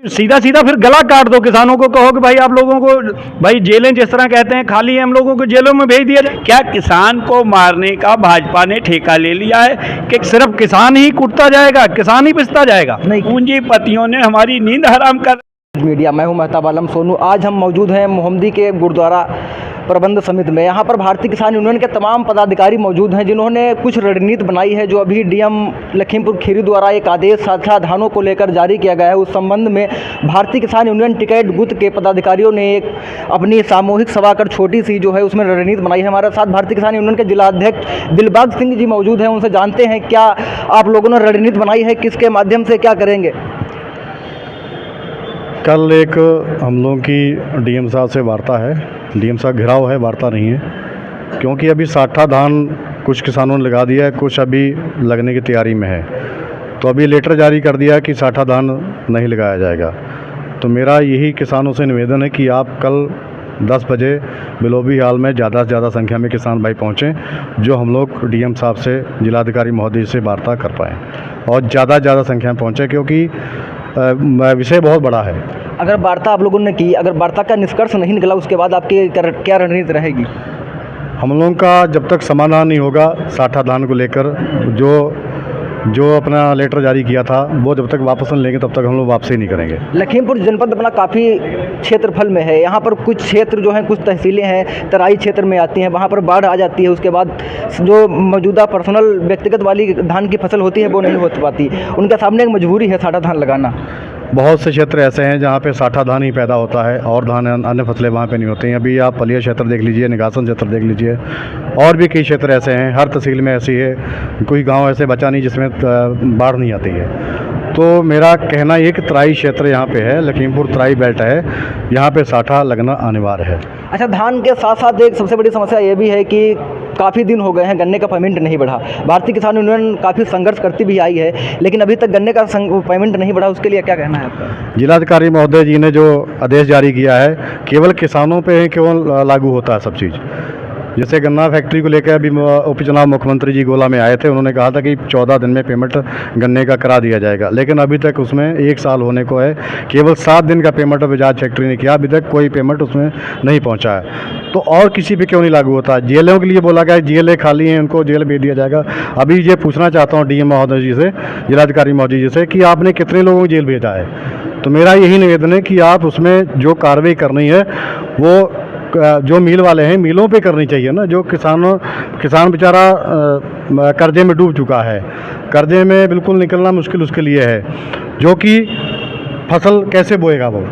सीधा सीधा फिर गला काट दो किसानों को, कहो कि भाई आप लोगों को भाई जेलें जिस तरह कहते हैं खाली है, हम लोगों को जेलों में भेज दिया जाए। क्या किसान को मारने का भाजपा ने ठेका ले लिया है कि सिर्फ किसान ही कुटता जाएगा, किसान ही पिसता जाएगा? नहीं, पूंजीपतियों ने हमारी नींद हराम कर। मीडिया, मैं हूं मेहताब आलम सोनू। आज हम मौजूद हैं मोहम्मदी के गुरुद्वारा प्रबंध समिति में। यहाँ पर भारतीय किसान यूनियन के तमाम पदाधिकारी मौजूद हैं जिन्होंने कुछ रणनीति बनाई है जो अभी डीएम लखीमपुर खीरी द्वारा एक आदेश साठाधानों को लेकर जारी किया गया है। उस संबंध में भारतीय किसान यूनियन टिकैत गुट के पदाधिकारियों ने एक अपनी सामूहिक सभा कर छोटी सी जो है उसमें रणनीति बनाई है। हमारे साथ भारतीय किसान यूनियन के जिलाध्यक्ष दिलबाग सिंह जी मौजूद हैं, उनसे जानते हैं क्या आप लोगों ने रणनीति बनाई है, किसके माध्यम से क्या करेंगे। कल एक हम लोगों की डीएम साहब से वार्ता है। डीएम साहब घिराव है, वार्ता नहीं है, क्योंकि अभी साठा धान कुछ किसानों ने लगा दिया है, कुछ अभी लगने की तैयारी में है। तो अभी लेटर जारी कर दिया है कि साठा धान नहीं लगाया जाएगा। तो मेरा यही किसानों से निवेदन है कि आप कल 10 बजे बिलोबी हाल में ज़्यादा से ज़्यादा संख्या में किसान भाई पहुँचें, जो हम लोग डीएम साहब से, जिलाधिकारी महोदय से वार्ता कर पाएँ और ज़्यादा से ज़्यादा संख्या में पहुँचें, क्योंकि विषय बहुत बड़ा है। अगर वार्ता आप लोगों ने की, अगर वार्ता का निष्कर्ष नहीं निकला, उसके बाद आपकी क्या रणनीति रहेगी? हम लोगों का जब तक समाधान नहीं होगा साठा धान को लेकर, जो अपना लेटर जारी किया था वो जब तक वापस नहीं लेंगे तब तक हम लोग वापसी नहीं करेंगे। लखीमपुर जनपद अपना काफ़ी क्षेत्रफल में है। यहाँ पर कुछ क्षेत्र जो हैं, कुछ तहसीलें हैं तराई क्षेत्र में आती हैं, वहाँ पर बाढ़ आ जाती है। उसके बाद जो मौजूदा पर्सनल व्यक्तिगत वाली धान की फसल होती है वो नहीं हो पाती। उनके सामने एक मजबूरी है साठा धान लगाना। बहुत से क्षेत्र ऐसे हैं जहाँ पे साठा धान ही पैदा होता है और धान अन्य फसलें वहाँ पे नहीं होती हैं। अभी आप पलिया क्षेत्र देख लीजिए, निगासन क्षेत्र देख लीजिए, और भी कई क्षेत्र ऐसे हैं। हर तहसील में ऐसी है, कोई गांव ऐसे बचा नहीं जिसमें बाढ़ नहीं आती है। तो मेरा कहना ये कि तराई क्षेत्र यहाँ पे है, लखीमपुर तराई बेल्ट है, यहाँ पे साठा लगना अनिवार्य है। अच्छा, धान के साथ साथ एक सबसे बड़ी समस्या ये भी है कि काफ़ी दिन हो गए हैं गन्ने का पेमेंट नहीं बढ़ा। भारतीय किसान यूनियन काफ़ी संघर्ष करती भी आई है, लेकिन अभी तक गन्ने का पेमेंट नहीं बढ़ा। उसके लिए क्या कहना है आपका? जिलाधिकारी महोदय जी ने जो आदेश जारी किया है केवल किसानों पे ही केवल लागू होता है सब चीज़। जैसे गन्ना फैक्ट्री को लेकर अभी उपचुनाव मुख्यमंत्री जी गोला में आए थे, उन्होंने कहा था कि 14 दिन में पेमेंट गन्ने का करा दिया जाएगा, लेकिन अभी तक उसमें 1 साल होने को है, केवल 7 दिन का पेमेंट बजाज फैक्ट्री ने किया, अभी तक कोई पेमेंट उसमें नहीं पहुंचा है। तो और किसी पे क्यों नहीं लागू होता? जेलों के लिए बोला गया, जेलें खाली हैं, उनको जेल भेज दिया जाएगा। अभी ये पूछना चाहता हूँ डीएम महोदय जी से, जिलाधिकारी महोदय जी से, कि आपने कितने लोगों को जेल भेजा है? तो मेरा यही निवेदन है कि आप उसमें जो कार्रवाई करनी है वो जो मिल वाले हैं मिलों पे करनी चाहिए ना। जो किसान बेचारा कर्जे में डूब चुका है, कर्जे में बिल्कुल निकलना मुश्किल उसके लिए है, जो कि फसल कैसे बोएगा, वो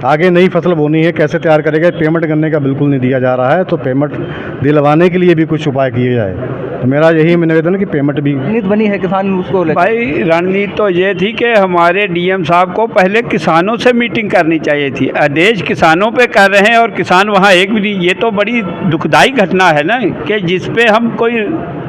आगे नई फसल बोनी है, कैसे तैयार करेगा? पेमेंट करने का बिल्कुल नहीं दिया जा रहा है, तो पेमेंट दिलवाने के लिए भी कुछ उपाय किए जाए। तो मेरा यही निवेदन है कि पेमेंट भी रणनीति बनी है किसान उसको लेकर। भाई रणनीति तो ये थी कि हमारे डीएम साहब को पहले किसानों से मीटिंग करनी चाहिए थी। आदेश किसानों पे कर रहे हैं और किसान वहाँ एक भी नहीं। ये तो बड़ी दुखदाई घटना है ना, कि जिस पे हम कोई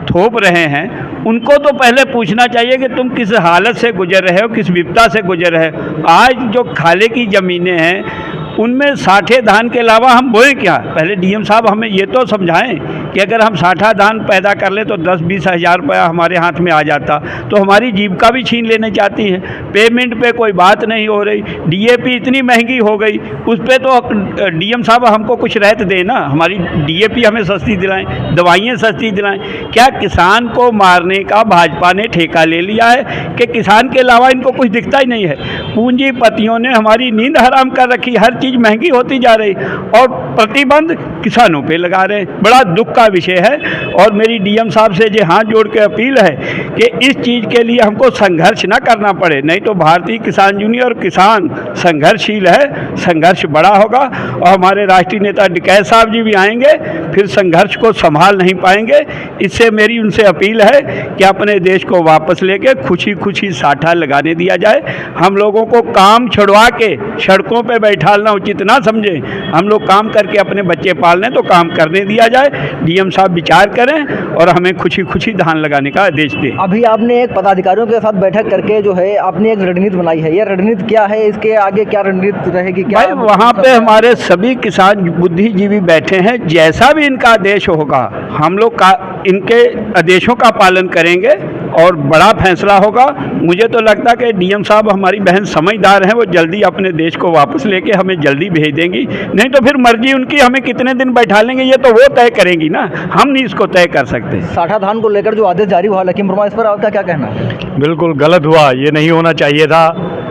थोप रहे हैं उनको तो पहले पूछना चाहिए कि तुम किस हालत से गुजर रहे हो, किस विपदा से गुजर रहे हो। आज जो खाले की ज़मीनें हैं उनमें साठे धान के अलावा हम बोए क्या? पहले डीएम साहब हमें ये तो समझाएं कि अगर हम साठा धान पैदा कर ले तो 10-20 हज़ार रुपया हमारे हाथ में आ जाता, तो हमारी जीविका भी छीन लेने चाहती है। पेमेंट पे कोई बात नहीं हो रही, डीएपी इतनी महंगी हो गई, उस पर तो डीएम साहब हमको कुछ रहत दें ना, हमारी डीएपी हमें सस्ती दिलाएं, दवाइयाँ सस्ती दिलाएं। क्या किसान को मारने का भाजपा ने ठेका ले लिया है कि किसान के अलावा इनको कुछ दिखता ही नहीं है? पूंजीपतियों ने हमारी नींद हराम कर रखी, हर चीज़ महंगी होती जा रही और प्रतिबंध किसानों पे लगा रहे हैं। बड़ा दुख का विषय है और मेरी डीएम साहब से जो हाथ जोड़ के अपील है कि इस चीज़ के लिए हमको संघर्ष ना करना पड़े, नहीं तो भारतीय किसान यूनियन और किसान संघर्षशील है, संघर्ष बड़ा होगा और हमारे राष्ट्रीय नेता टिकैत साहब जी भी आएंगे, फिर संघर्ष को संभाल नहीं पाएंगे। इससे मेरी उनसे अपील है कि अपने देश को वापस लेके खुशी खुशी साठा लगाने दिया जाए। हम लोगों को काम छुड़वा के सड़कों पर बैठालना उचित ना समझें। हम लोग काम करके अपने बच्चे पालने तो काम करने दिया जाए। डीएम साहब विचार करें और हमें खुशी खुशी धान लगाने का आदेश दें। अभी आपने एक पदाधिकारियों के साथ बैठक करके जो है आपने एक रणनीति बनाई है, ये रणनीति क्या है? इसके आगे क्या रणनीति रहेगी? क्या भाई वहाँ पे हमारे सभी किसान बुद्धिजीवी बैठे हैं, जैसा भी इनका आदेश होगा हम लोग इनके आदेशों का पालन करेंगे और बड़ा फैसला होगा। मुझे तो लगता है कि डीएम साहब हमारी बहन समझदार हैं, वो जल्दी अपने देश को वापस लेके हमें जल्दी भेज देंगी। नहीं तो फिर मर्जी उनकी, हमें कितने दिन बैठा लेंगे ये तो वो तय करेंगी ना, हम नहीं इसको तय कर सकते। साठा धान को लेकर जो आदेश जारी हुआ लखीमपुर में, इस पर आपका क्या कहना है? बिल्कुल गलत हुआ, ये नहीं होना चाहिए था।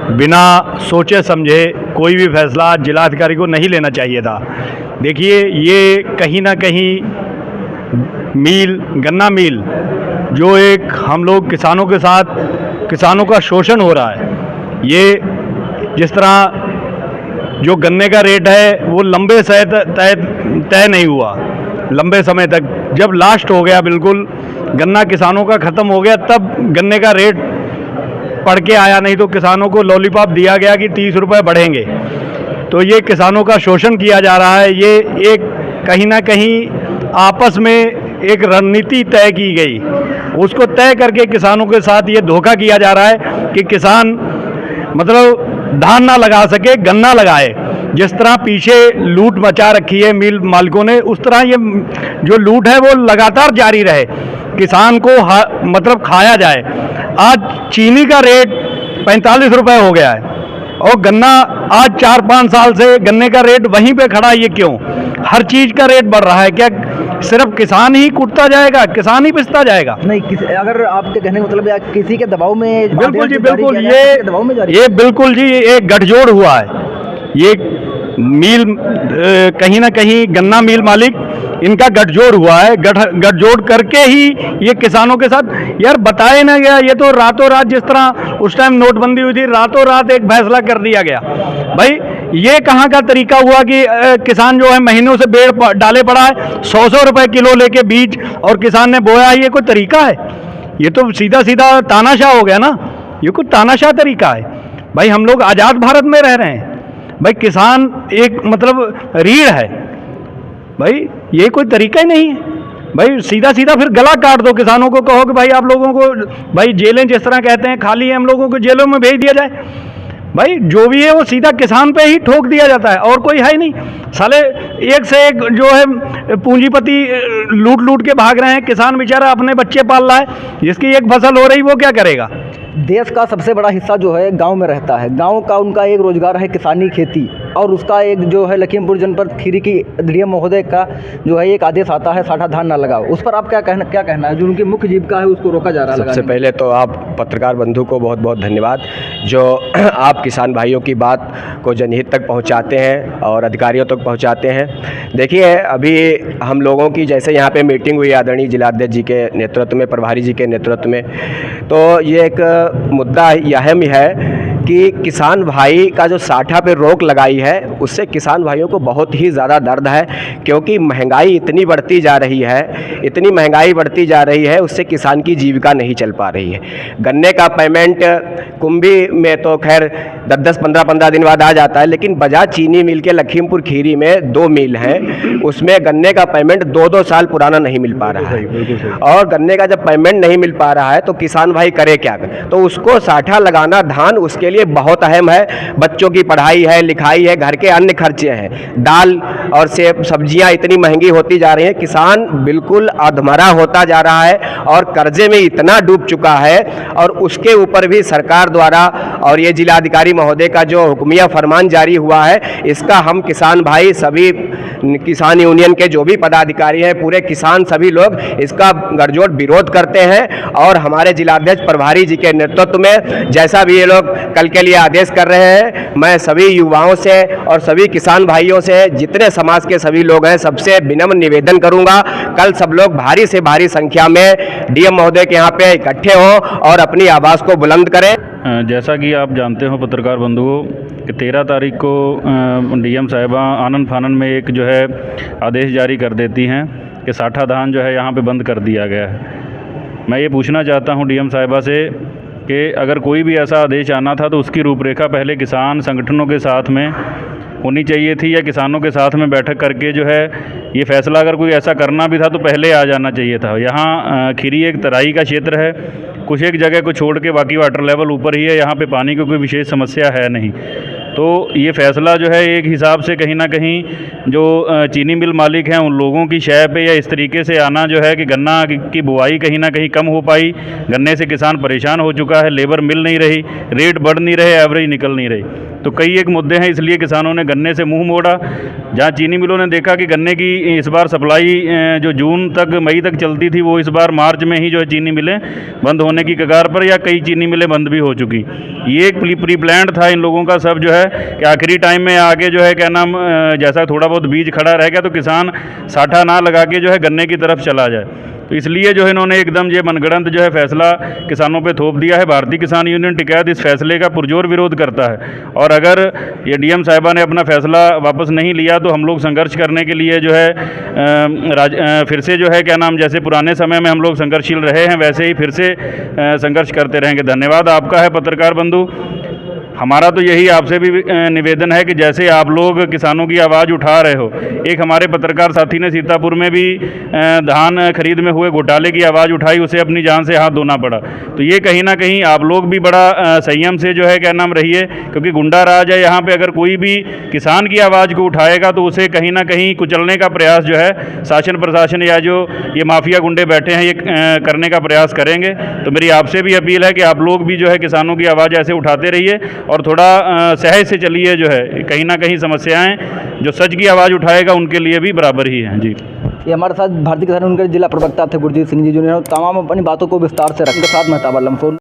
बिना सोचे समझे कोई भी फैसला जिलाधिकारी को नहीं लेना चाहिए था। देखिए, ये कहीं ना कहीं मिल, गन्ना मिल, जो एक हम लोग किसानों के साथ, किसानों का शोषण हो रहा है। ये जिस तरह जो गन्ने का रेट है वो लंबे तय नहीं हुआ, लंबे समय तक जब लास्ट हो गया, बिल्कुल गन्ना किसानों का ख़त्म हो गया, तब गन्ने का रेट पढ़ के आया। नहीं तो किसानों को लॉलीपॉप दिया गया कि 30 रुपये बढ़ेंगे। तो ये किसानों का शोषण किया जा रहा है। ये एक कहीं ना कहीं आपस में एक रणनीति तय की गई, उसको तय करके किसानों के साथ ये धोखा किया जा रहा है कि किसान मतलब धान ना लगा सके, गन्ना लगाए। जिस तरह पीछे लूट मचा रखी है मिल मालिकों ने, उस तरह ये जो लूट है वो लगातार जारी रहे, किसान को मतलब खाया जाए। आज चीनी का रेट 45 रुपये हो गया है और गन्ना आज 4-5 साल से गन्ने का रेट वहीं पे खड़ा है। ये क्यों? हर चीज़ का रेट बढ़ रहा है। क्या सिर्फ किसान ही कूटता जाएगा, किसान ही पिसता जाएगा? नहीं, अगर आपके कहने का मतलब या किसी के दबाव में, बिल्कुल जी, बिल्कुल ये बिल्कुल जी एक गठजोड़ हुआ है। ये मिल कहीं ना कहीं गन्ना मिल मालिक इनका गठजोड़ हुआ है, गठजोड़ करके ही ये किसानों के साथ यार बताया ना गया। ये तो रातों रात, जिस तरह उस टाइम नोटबंदी हुई थी, रातों रात एक फैसला कर दिया गया। भाई ये कहाँ का तरीका हुआ कि किसान जो है महीनों से पेड़ डाले पड़ा है, 100 रुपए किलो लेके बीज, और किसान ने बोया। ये कोई तरीका है? ये तो सीधा सीधा तानाशाह हो गया ना, ये कोई तानाशाह तरीका है। भाई हम लोग आज़ाद भारत में रह रहे हैं। भाई किसान एक मतलब रीढ़ है। भाई ये कोई तरीका ही नहीं है। भाई सीधा सीधा फिर गला काट दो किसानों को, कहो कि भाई आप लोगों को भाई जेलें जिस तरह कहते हैं खाली है, हम लोगों को जेलों में भेज दिया जाए। भाई जो भी है वो सीधा किसान पे ही ठोक दिया जाता है, और कोई है ही नहीं। साले एक से एक जो है पूंजीपति लूट लूट के भाग रहे हैं, किसान बेचारा अपने बच्चे पाल रहा है, जिसकी एक फसल हो रही वो क्या करेगा? देश का सबसे बड़ा हिस्सा जो है गांव में रहता है। गांव का उनका एक रोजगार है किसानी, खेती, और उसका एक जो है लखीमपुर जनपद खीरी की डीएम महोदय का जो है एक आदेश आता है साठा धान ना लगाओ। उस पर आप क्या कहना है? जो उनकी मुख्य जीविका है उसको रोका जा रहा है। सबसे पहले तो आप पत्रकार बंधु को बहुत बहुत धन्यवाद, जो आप किसान भाइयों की बात को जनहित तक पहुंचाते हैं और अधिकारियों तक पहुंचाते हैं। देखिए, अभी हम लोगों की जैसे यहाँ पे मीटिंग हुई आदरणीय जिलाध्यक्ष जी के नेतृत्व में, प्रभारी जी के नेतृत्व में, तो ये एक मुद्दा यह है कि किसान भाई का जो साठा पे रोक लगाई है, उससे किसान भाइयों को बहुत ही ज़्यादा दर्द है, क्योंकि महंगाई इतनी बढ़ती जा रही है, इतनी महंगाई बढ़ती जा रही है, उससे किसान की जीविका नहीं चल पा रही है। गन्ने का पेमेंट कुंभी में तो खैर 10-10, 15-15 दिन बाद आ जाता है, लेकिन बजाज चीनी मिल के लखीमपुर खीरी में 2 मिल हैं, उसमें गन्ने का पेमेंट 2-2 साल पुराना नहीं मिल पा रहा है। और गन्ने का जब पेमेंट नहीं मिल पा रहा है तो किसान भाई करे क्या? तो उसको साठा लगाना धान उसके लिए बहुत अहम है। बच्चों की पढ़ाई है, लिखाई है, घर के अन्य खर्चे हैं, दाल और सेब सब्जियां इतनी महंगी होती जा रही हैं, किसान बिल्कुल अधमरा होता जा रहा है और कर्जे में इतना डूब चुका है। और उसके ऊपर भी सरकार द्वारा और ये जिलाधिकारी महोदय का जो हुक्मिया फरमान जारी हुआ है, इसका हम किसान भाई, सभी किसान यूनियन के जो भी पदाधिकारी हैं, पूरे किसान सभी लोग इसका गठजोड़ विरोध करते हैं। और हमारे जिलाध्यक्ष प्रभारी जी के नेतृत्व में जैसा भी ये लोग कल के लिए आदेश कर रहे हैं, मैं सभी युवाओं से और सभी किसान भाइयों से, जितने समाज के सभी लोग हैं, सबसे विनम्र निवेदन करूंगा, कल सब लोग भारी से भारी संख्या में डीएम महोदय के यहाँ पे इकट्ठे हों और अपनी आवाज़ को बुलंद करें। जैसा कि आप जानते हो पत्रकार बंधुओं कि 13 तारीख को डीएम साहिबा आनन फानन में एक जो है आदेश जारी कर देती हैं कि साठा धान जो है यहाँ पे बंद कर दिया गया है। मैं ये पूछना चाहता हूँ डीएम साहिबा से कि अगर कोई भी ऐसा आदेश आना था तो उसकी रूपरेखा पहले किसान संगठनों के साथ में होनी चाहिए थी, या किसानों के साथ में बैठक करके जो है ये फैसला अगर कोई ऐसा करना भी था तो पहले आ जाना चाहिए था। यहाँ खीरी एक तराई का क्षेत्र है, कुछ एक जगह को छोड़ के बाकी वाटर लेवल ऊपर ही है, यहाँ पे पानी की कोई विशेष समस्या है नहीं। तो ये फ़ैसला जो है एक हिसाब से कहीं ना कहीं जो चीनी मिल मालिक हैं उन लोगों की शय पे या इस तरीके से आना जो है कि गन्ना की बुआई कहीं ना कहीं कम हो पाई, गन्ने से किसान परेशान हो चुका है, लेबर मिल नहीं रही, रेट बढ़ नहीं रहे, एवरेज निकल नहीं रही। तो कई एक मुद्दे हैं, इसलिए किसानों ने गन्ने से मुंह मोड़ा। जहाँ चीनी मिलों ने देखा कि गन्ने की इस बार सप्लाई जो जून तक मई तक चलती थी वो इस बार मार्च में ही जो है चीनी मिलें बंद होने की कगार पर, या कई चीनी मिलें बंद भी हो चुकी। ये एक प्री प्लान्ड था इन लोगों का सब जो है कि आखिरी टाइम में आके जो है क्या नाम जैसा थोड़ा बहुत बीज खड़ा रह गया तो किसान साठा ना लगा के जो है गन्ने की तरफ चला जाए। तो इसलिए जो है इन्होंने एकदम ये मनगढ़ंत जो है फैसला किसानों पे थोप दिया है। भारतीय किसान यूनियन टिकैत इस फैसले का पुरजोर विरोध करता है, और अगर ये डीएम साहिबा ने अपना फैसला वापस नहीं लिया तो हम लोग संघर्ष करने के लिए जो है फिर से जो है क्या नाम जैसे पुराने समय में हम लोग संघर्षशील रहे हैं वैसे ही फिर से संघर्ष करते रहेंगे। धन्यवाद आपका है पत्रकार बंधु। हमारा तो यही आपसे भी निवेदन है कि जैसे आप लोग किसानों की आवाज़ उठा रहे हो, एक हमारे पत्रकार साथी ने सीतापुर में भी धान खरीद में हुए घोटाले की आवाज़ उठाई, उसे अपनी जान से हाथ धोना पड़ा। तो ये कहीं ना कहीं आप लोग भी बड़ा संयम से जो है क्या नाम रहिए, क्योंकि गुंडा राज है यहाँ पे। अगर कोई भी किसान की आवाज़ को उठाएगा तो उसे कहीं ना कहीं कुचलने का प्रयास जो है शासन प्रशासन या जो ये माफिया गुंडे बैठे हैं ये करने का प्रयास करेंगे। तो मेरी आपसे भी अपील है कि आप लोग भी जो है किसानों की आवाज़ ऐसे उठाते रहिए और थोड़ा सहज से चलिए। जो है कहीं ना कहीं समस्याएं जो सच की आवाज़ उठाएगा उनके लिए भी बराबर ही हैं। जी, ये हमारे साथ भारतीय किसान यूनियन के जिला प्रवक्ता थे गुरजीत सिंह जी, जिन्होंने तमाम अपनी बातों को विस्तार से रखने के साथ मेहताब आलम सोन।